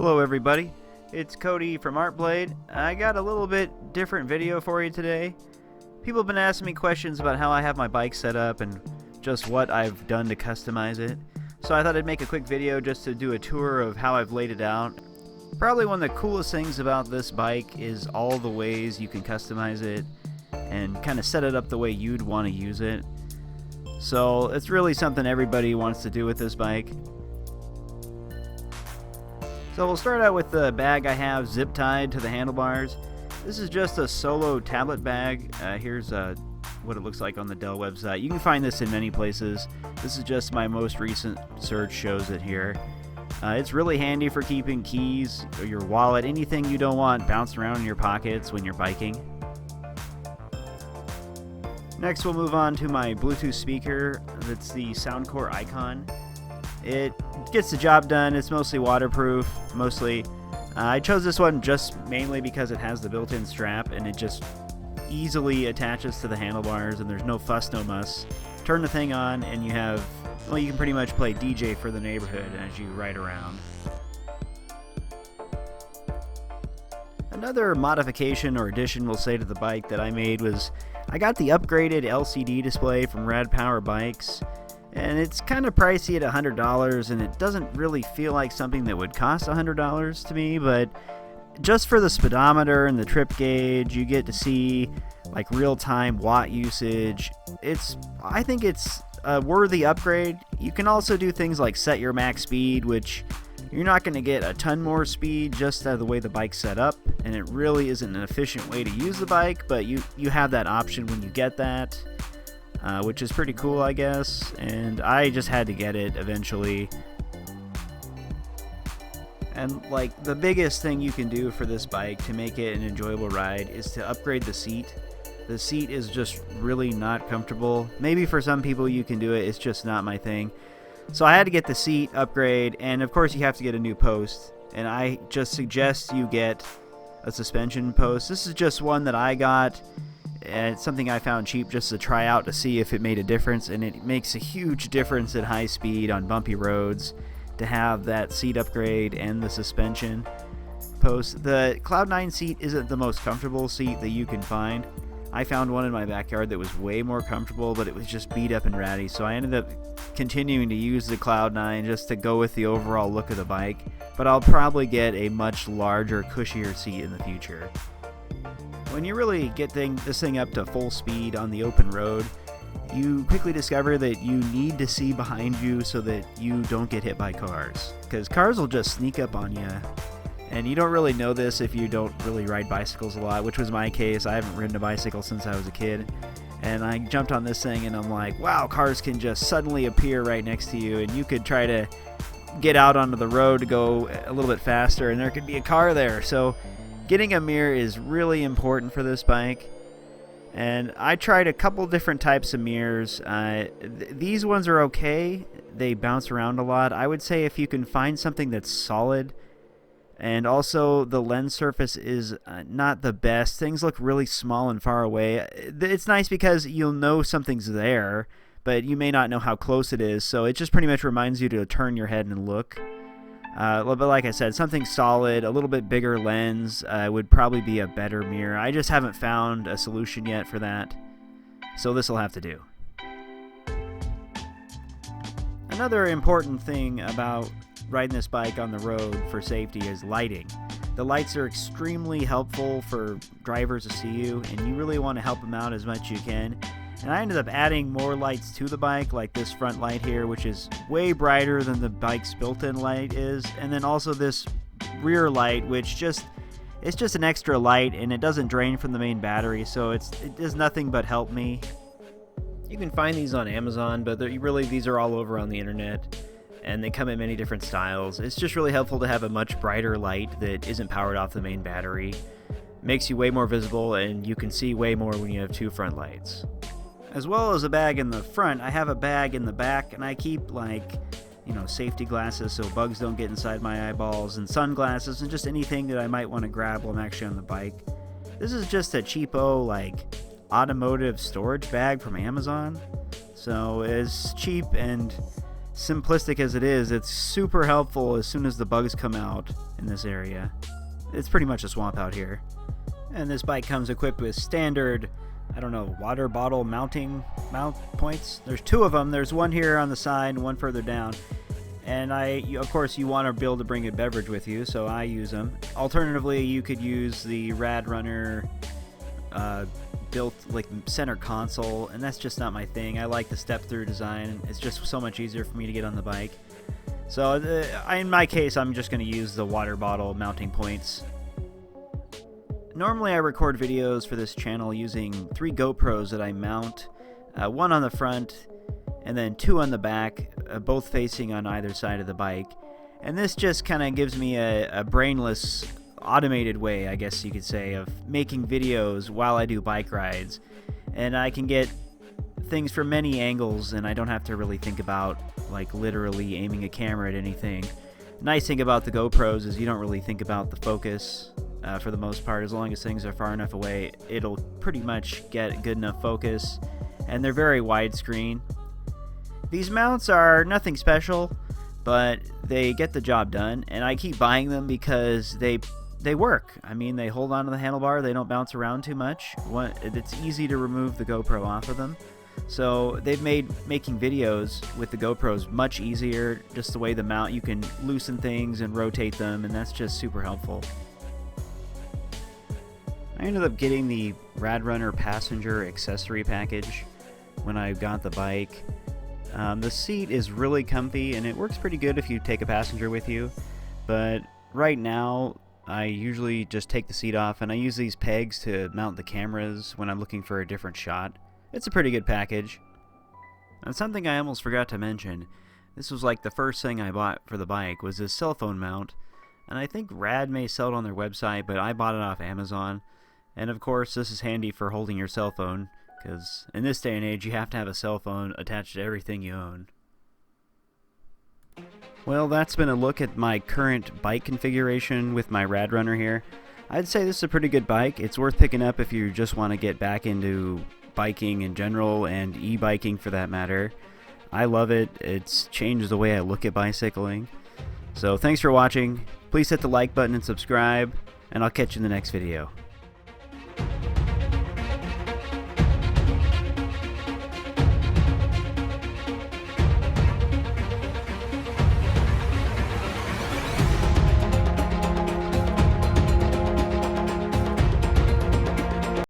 Hello everybody, it's Cody from ArtBlade. I got a little bit different video for you today. People have been asking me questions about how I have my bike set up and just what I've done to customize it. So I thought I'd make a quick video just to do a tour of how I've laid it out. Probably one of the coolest things about this bike is all the ways you can customize it and kind of set it up the way you'd want to use it. So it's really something everybody wants to do with this bike. So we'll start out with the bag I have zip tied to the handlebars. This is just a solo tablet bag. Here's what it looks like on the Dell website. You can find this in many places. This is just my most recent search shows it here. It's really handy for keeping keys or your wallet, anything you don't want bouncing around in your pockets when you're biking. Next we'll move on to my Bluetooth speaker. That's the Soundcore Icon. It gets the job done. It's mostly waterproof, I chose this one just mainly because it has the built-in strap and it just easily attaches to the handlebars and there's no fuss, no muss. Turn the thing on and you can pretty much play DJ for the neighborhood as you ride around. Another modification or addition we'll say to the bike that I made was I got the upgraded LCD display from Rad Power Bikes. And it's kind of pricey at $100, and it doesn't really feel like something that would cost $100 to me, but just for the speedometer and the trip gauge, you get to see like real-time watt usage. I think it's a worthy upgrade. You can also do things like set your max speed, which you're not going to get a ton more speed just out of the way the bike's set up, and it really isn't an efficient way to use the bike, but you have that option when you get that. Which is pretty cool, I guess, and I just had to get it eventually. And like the biggest thing you can do for this bike to make it an enjoyable ride is to upgrade the seat. The seat is just really not comfortable. Maybe for some people you can do it, it's just not my thing. So I had to get the seat upgrade, and of course you have to get a new post, and I just suggest you get a suspension post. This is just one that I got. It's something I found cheap just to try out to see if it made a difference, and it makes a huge difference at high speed on bumpy roads to have that seat upgrade and the suspension post. The Cloud9 seat isn't the most comfortable seat that you can find. I found one in my backyard that was way more comfortable, but it was just beat up and ratty, so I ended up continuing to use the Cloud9 just to go with the overall look of the bike, but I'll probably get a much larger, cushier seat in the future. When you really get this thing up to full speed on the open road, you quickly discover that you need to see behind you so that you don't get hit by cars. Because cars will just sneak up on you. And you don't really know this if you don't really ride bicycles a lot, which was my case. I haven't ridden a bicycle since I was a kid. And I jumped on this thing and I'm like, wow, cars can just suddenly appear right next to you. And you could try to get out onto the road to go a little bit faster and there could be a car there. So getting a mirror is really important for this bike, and I tried a couple different types of mirrors. These ones are okay. They bounce around a lot. I would say if you can find something that's solid, and also the lens surface is not the best. Things look really small and far away. It's nice because you'll know something's there, but you may not know how close it is, so it just pretty much reminds you to turn your head and look. But like I said, something solid, a little bit bigger lens would probably be a better mirror. I just haven't found a solution yet for that, so this will have to do. Another important thing about riding this bike on the road for safety is lighting. The lights are extremely helpful for drivers to see you, and you really want to help them out as much as you can. And I ended up adding more lights to the bike, like this front light here, which is way brighter than the bike's built-in light is. And then also this rear light, which it's just an extra light and it doesn't drain from the main battery, so it does nothing but help me. You can find these on Amazon, but these are all over on the internet, and they come in many different styles. It's just really helpful to have a much brighter light that isn't powered off the main battery. Makes you way more visible, and you can see way more when you have two front lights. As well as a bag in the front, I have a bag in the back, and I keep safety glasses so bugs don't get inside my eyeballs, and sunglasses, and just anything that I might want to grab while I'm actually on the bike. This is just a cheapo automotive storage bag from Amazon, so it's cheap and simplistic as it is, it's super helpful as soon as the bugs come out in this area. It's pretty much a swamp out here. And this bike comes equipped with standard, I don't know, water bottle mount points. There's 2 of them. There's one here on the side and one further down. And of course, you want to be able to bring a beverage with you, so I use them. Alternatively, you could use the RadRunner built like center console, and that's just not my thing. I like the step-through design. It's just so much easier for me to get on the bike. So in my case, I'm just going to use the water bottle mounting points. Normally I record videos for this channel using 3 GoPros that I mount, 1 on the front and then 2 on the back, both facing on either side of the bike. And this just kind of gives me a brainless, automated way, I guess you could say, of making videos while I do bike rides. And I can get things from many angles, and I don't have to really think about like literally aiming a camera at anything. Nice thing about the GoPros is you don't really think about the focus for the most part. As long as things are far enough away, it'll pretty much get good enough focus, and they're very widescreen. These mounts are nothing special, but they get the job done, and I keep buying them because they work. I mean, they hold on to the handlebar, they don't bounce around too much. It's easy to remove the GoPro off of them. So they've made making videos with the GoPros much easier. Just the way the mount, you can loosen things and rotate them, and that's just super helpful. I ended up getting the RadRunner passenger accessory package when I got the bike. The seat is really comfy, and it works pretty good if you take a passenger with you, but right now I usually just take the seat off, and I use these pegs to mount the cameras when I'm looking for a different shot. It's a pretty good package. And something I almost forgot to mention, this was like the first thing I bought for the bike, was this cell phone mount, and I think Rad may sell it on their website, but I bought it off Amazon. And of course, this is handy for holding your cell phone, because in this day and age, you have to have a cell phone attached to everything you own. Well, that's been a look at my current bike configuration with my RadRunner here. I'd say this is a pretty good bike. It's worth picking up if you just want to get back into biking in general, and e-biking for that matter. I love it. It's changed the way I look at bicycling. So thanks for watching. Please hit the like button and subscribe, and I'll catch you in the next video.